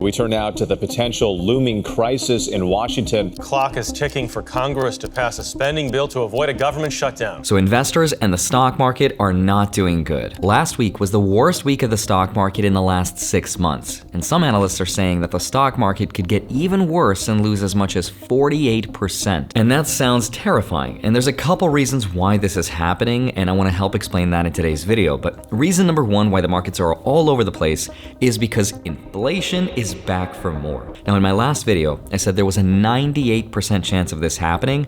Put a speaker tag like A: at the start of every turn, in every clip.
A: We turn now to the potential looming crisis in Washington.
B: Clock is ticking for Congress to pass a spending bill to avoid a government shutdown.
C: So investors and the stock market are not doing good. Last week was the worst week of the stock market in the last 6 months. And some analysts are saying that the stock market could get even worse and lose as much as 48%. And that sounds terrifying. And there's a couple reasons why this is happening, and I want to help explain that in today's video. But reason number one why the markets are all over the place is because inflation is back for more. Now, in my last video, I said there was a 98% chance of this happening,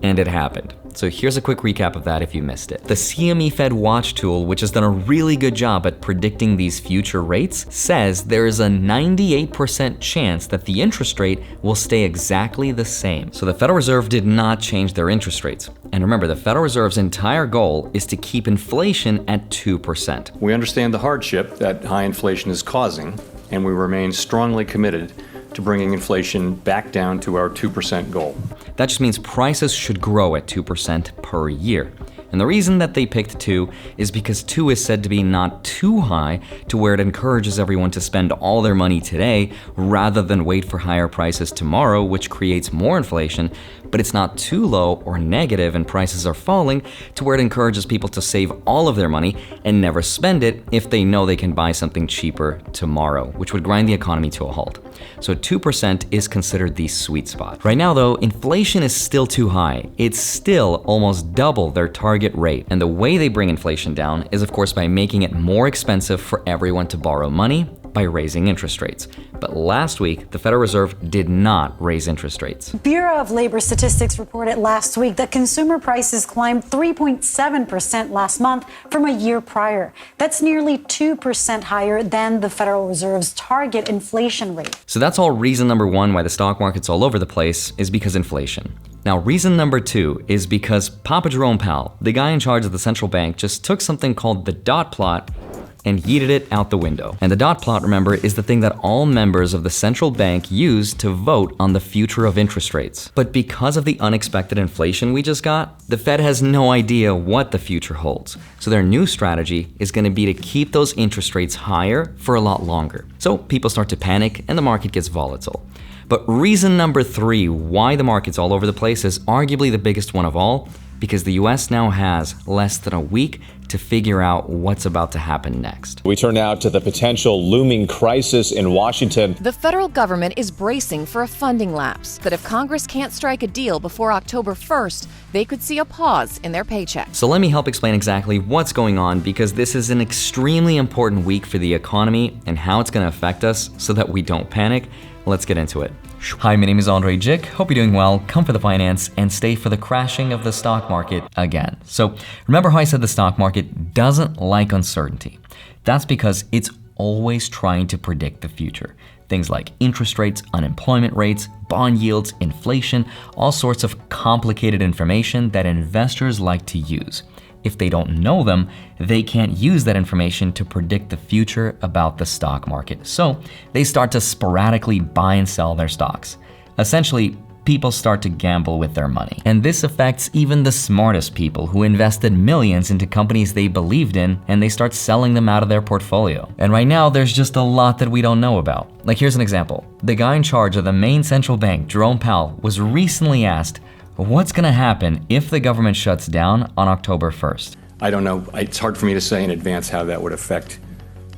C: and it happened. So here's a quick recap of that if you missed it. The CME Fed Watch tool, which has done a really good job at predicting these future rates, says there is a 98% chance that the interest rate will stay exactly the same. So the Federal Reserve did not change their interest rates. And remember, the Federal Reserve's entire goal is to keep inflation at 2%.
D: We understand the hardship that high inflation is causing, and we remain strongly committed to bringing inflation back down to our 2% goal.
C: That just means prices should grow at 2% per year. And the reason that they picked 2 is because 2 is said to be not too high to where it encourages everyone to spend all their money today rather than wait for higher prices tomorrow, which creates more inflation, but it's not too low or negative and prices are falling to where it encourages people to save all of their money and never spend it if they know they can buy something cheaper tomorrow, which would grind the economy to a halt. So 2% is considered the sweet spot. Right now though, inflation is still too high. It's still almost double their target rate. And the way they bring inflation down is of course by making it more expensive for everyone to borrow money by raising interest rates. But last week, the Federal Reserve did not raise interest rates.
E: Bureau of Labor Statistics reported last week that consumer prices climbed 3.7% last month from a year prior. That's nearly 2% higher than the Federal Reserve's target inflation rate.
C: So that's all reason number one why the stock market's all over the place is because inflation. Now, reason number two is because Papa Jerome Powell, the guy in charge of the central bank, just took something called the dot plot and yeeted it out the window. And the dot plot, remember, is the thing that all members of the central bank use to vote on the future of interest rates. But because of the unexpected inflation we just got, the Fed has no idea what the future holds. So their new strategy is going to be to keep those interest rates higher for a lot longer. So people start to panic and the market gets volatile. But reason number three why the market's all over the place is arguably the biggest one of all, because the US now has less than a week to figure out what's about to happen next.
A: We turn now to the potential looming crisis in Washington.
F: The federal government is bracing for a funding lapse, that if Congress can't strike a deal before October 1st, they could see a pause in their paychecks.
C: So let me help explain exactly what's going on, because this is an extremely important week for the economy and how it's going to affect us so that we don't panic. Let's get into it. Hi, my name is Andrei Jikh. Hope you're doing well. Come for the finance and stay for the crashing of the stock market again. So remember how I said the stock market doesn't like uncertainty? That's because it's always trying to predict the future. Things like interest rates, unemployment rates, bond yields, inflation, all sorts of complicated information that investors like to use. If they don't know them, they can't use that information to predict the future about the stock market. So they start to sporadically buy and sell their stocks. Essentially, people start to gamble with their money. And this affects even the smartest people who invested millions into companies they believed in, and they start selling them out of their portfolio. And right now, there's just a lot that we don't know about. Like, here's an example. The guy in charge of the main central bank, Jerome Powell, was recently asked, what's going to happen if the government shuts down on October 1st?
D: I don't know. It's hard for me to say in advance how that would affect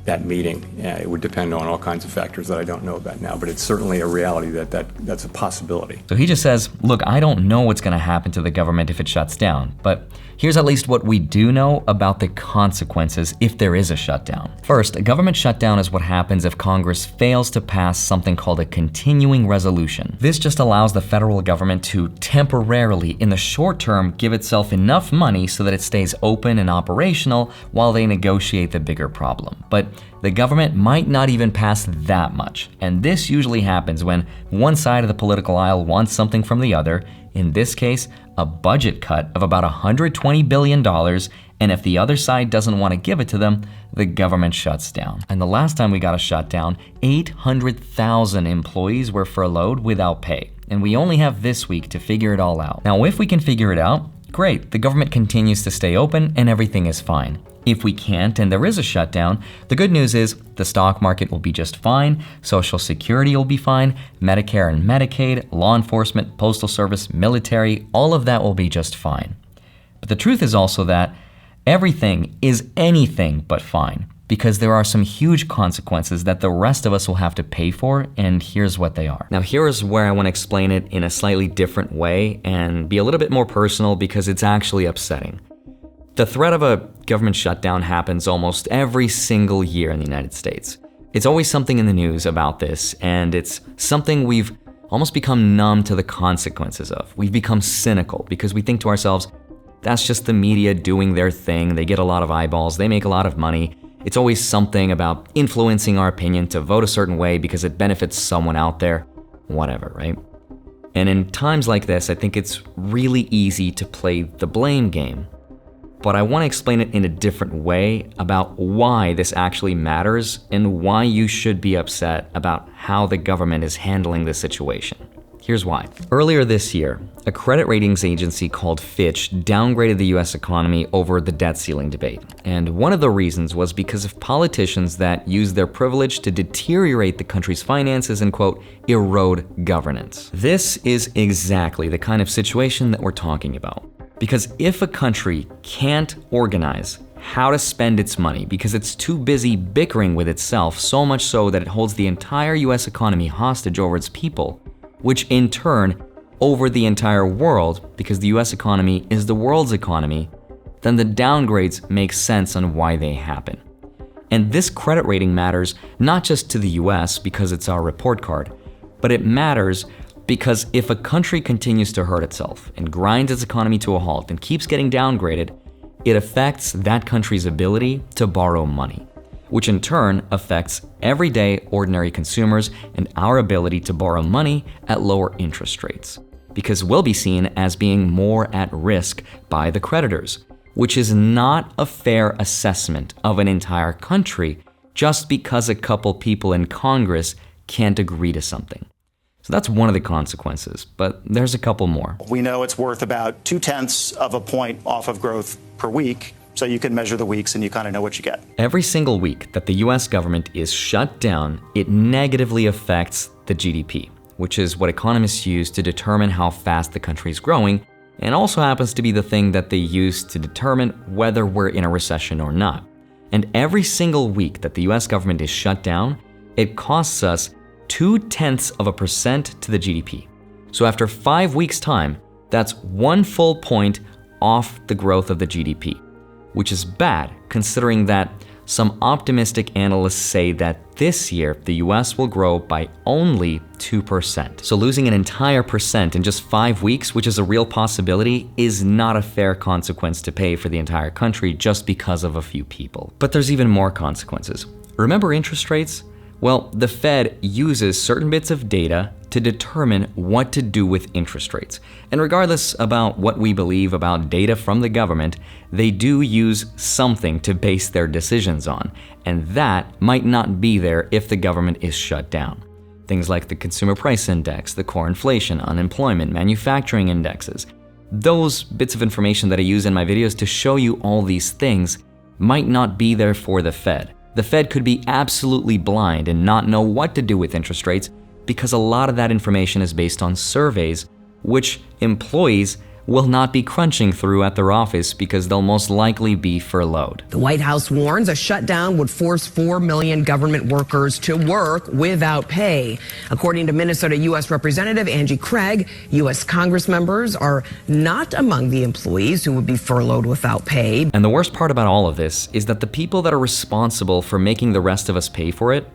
D: that meeting. It would depend on all kinds of factors that I don't know about now, but it's certainly a reality that's a possibility.
C: So he just says, look, I don't know what's going to happen to the government if it shuts down, but here's at least what we do know about the consequences if there is a shutdown. First, a government shutdown is what happens if Congress fails to pass something called a continuing resolution. This just allows the federal government to temporarily, in the short term, give itself enough money so that it stays open and operational while they negotiate the bigger problem. But the government might not even pass that much. And this usually happens when one side of the political aisle wants something from the other, in this case, a budget cut of about $120 billion, and if the other side doesn't want to give it to them, the government shuts down. And the last time we got a shutdown, 800,000 employees were furloughed without pay. And we only have this week to figure it all out. Now, if we can figure it out, great, the government continues to stay open and everything is fine. If we can't and there is a shutdown, the good news is the stock market will be just fine, Social Security will be fine, Medicare and Medicaid, law enforcement, postal service, military, all of that will be just fine. But the truth is also that everything is anything but fine, because there are some huge consequences that the rest of us will have to pay for, and here's what they are. Now here's where I want to explain it in a slightly different way and be a little bit more personal because it's actually upsetting. The threat of a government shutdown happens almost every single year in the United States. It's always something in the news about this, and it's something we've almost become numb to the consequences of. We've become cynical because we think to ourselves, that's just the media doing their thing, they get a lot of eyeballs, they make a lot of money. It's always something about influencing our opinion to vote a certain way because it benefits someone out there, whatever, right? And in times like this, I think it's really easy to play the blame game. But I want to explain it in a different way about why this actually matters and why you should be upset about how the government is handling this situation. Here's why. Earlier this year, a credit ratings agency called Fitch downgraded the US economy over the debt ceiling debate. And one of the reasons was because of politicians that used their privilege to deteriorate the country's finances and, quote, erode governance. This is exactly the kind of situation that we're talking about. Because if a country can't organize how to spend its money because it's too busy bickering with itself, so much so that it holds the entire US economy hostage over its people, which in turn over the entire world, because the US economy is the world's economy, then the downgrades make sense on why they happen. And this credit rating matters not just to the US because it's our report card, but it matters because if a country continues to hurt itself and grinds its economy to a halt and keeps getting downgraded, it affects that country's ability to borrow money, which in turn affects everyday ordinary consumers and our ability to borrow money at lower interest rates, because we'll be seen as being more at risk by the creditors, which is not a fair assessment of an entire country just because a couple people in Congress can't agree to something. So that's one of the consequences, but there's a couple more.
G: We know it's worth about 0.2 of a point off of growth per week, so you can measure the weeks and you kind of know what you get.
C: Every single week that the US government is shut down, it negatively affects the GDP, which is what economists use to determine how fast the country is growing, and also happens to be the thing that they use to determine whether we're in a recession or not. And every single week that the US government is shut down, it costs us 0.2% to the GDP. So after 5 weeks' time, that's 1 full point off the growth of the GDP, which is bad considering that some optimistic analysts say that this year the US will grow by only 2%. So losing an entire percent in just 5 weeks, which is a real possibility, is not a fair consequence to pay for the entire country just because of a few people. But there's even more consequences. Remember interest rates? Well, the Fed uses certain bits of data to determine what to do with interest rates. And regardless about what we believe about data from the government, they do use something to base their decisions on. And that might not be there if the government is shut down. Things like the Consumer Price Index, the core inflation, unemployment, manufacturing indexes. Those bits of information that I use in my videos to show you all these things might not be there for the Fed. The Fed could be absolutely blind and not know what to do with interest rates because a lot of that information is based on surveys, which employees will not be crunching through at their office because they'll most likely be furloughed.
H: The White House warns a shutdown would force 4 million government workers to work without pay. According to Minnesota U.S. Representative Andrei Jikh, U.S. Congress members are not among the employees who would be furloughed without pay.
C: And the worst part about all of this is that the people that are responsible for making the rest of us pay for it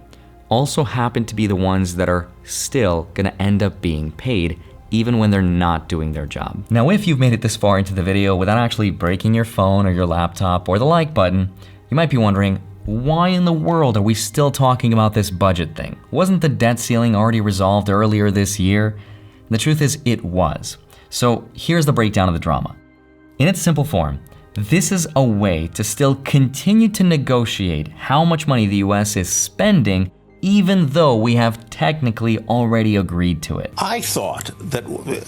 C: also happen to be the ones that are still gonna end up being paid even when they're not doing their job. Now, if you've made it this far into the video without actually breaking your phone or your laptop or the like button, you might be wondering, why in the world are we still talking about this budget thing? Wasn't the debt ceiling already resolved earlier this year? And the truth is, it was. So here's the breakdown of the drama. In its simple form, this is a way to still continue to negotiate how much money the US is spending even though we have technically already agreed to it.
I: I thought that,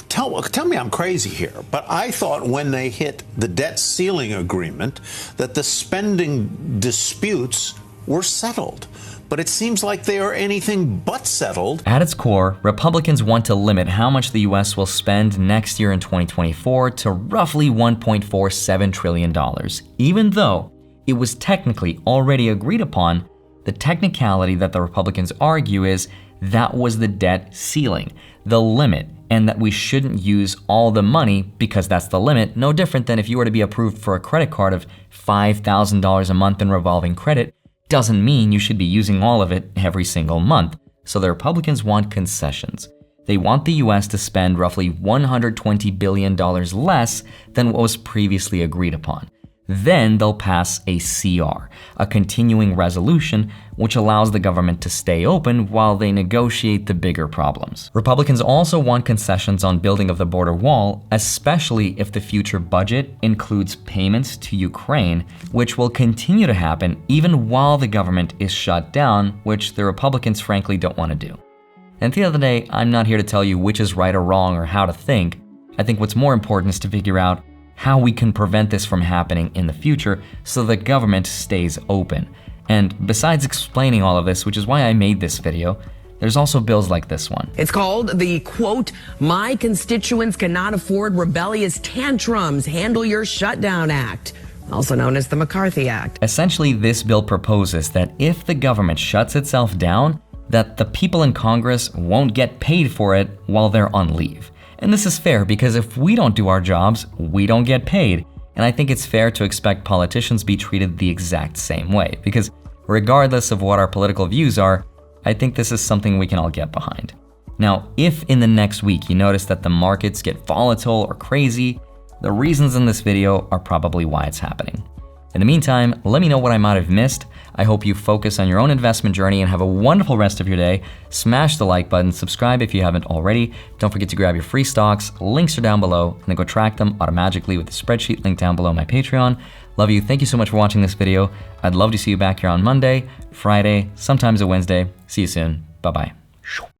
I: tell me I'm crazy here, but I thought when they hit the debt ceiling agreement that the spending disputes were settled. But it seems like they are anything but settled.
C: At its core, Republicans want to limit how much the US will spend next year in 2024 to roughly $1.47 trillion, even though it was technically already agreed upon. The technicality that the Republicans argue is that was the debt ceiling, the limit, and that we shouldn't use all the money because that's the limit, no different than if you were to be approved for a credit card of $5,000 a month in revolving credit. Doesn't mean you should be using all of it every single month. So the Republicans want concessions. They want the US to spend roughly $120 billion less than what was previously agreed upon. Then they'll pass a CR, a continuing resolution, which allows the government to stay open while they negotiate the bigger problems. Republicans also want concessions on building of the border wall, especially if the future budget includes payments to Ukraine, which will continue to happen even while the government is shut down, which the Republicans frankly don't want to do. And at the end of the day, I'm not here to tell you which is right or wrong or how to think. I think what's more important is to figure out how we can prevent this from happening in the future so the government stays open. And besides explaining all of this, which is why I made this video, there's also bills like this one.
H: It's called the, quote, "My Constituents Cannot Afford Rebellious Tantrums, Handle Your Shutdown Act," also known as the McCarthy Act.
C: Essentially, this bill proposes that if the government shuts itself down, that the people in Congress won't get paid for it while they're on leave. And this is fair because if we don't do our jobs, we don't get paid. And I think it's fair to expect politicians be treated the exact same way, because regardless of what our political views are, I think this is something we can all get behind. Now, if in the next week you notice that the markets get volatile or crazy, the reasons in this video are probably why it's happening. In the meantime, let me know what I might have missed. I hope you focus on your own investment journey and have a wonderful rest of your day. Smash the like button, subscribe if you haven't already. Don't forget to grab your free stocks. Links are down below, and then go track them automatically with the spreadsheet link down below my Patreon. Love you. Thank you so much for watching this video. I'd love to see you back here on Monday, Friday, sometimes a Wednesday. See you soon. Bye-bye.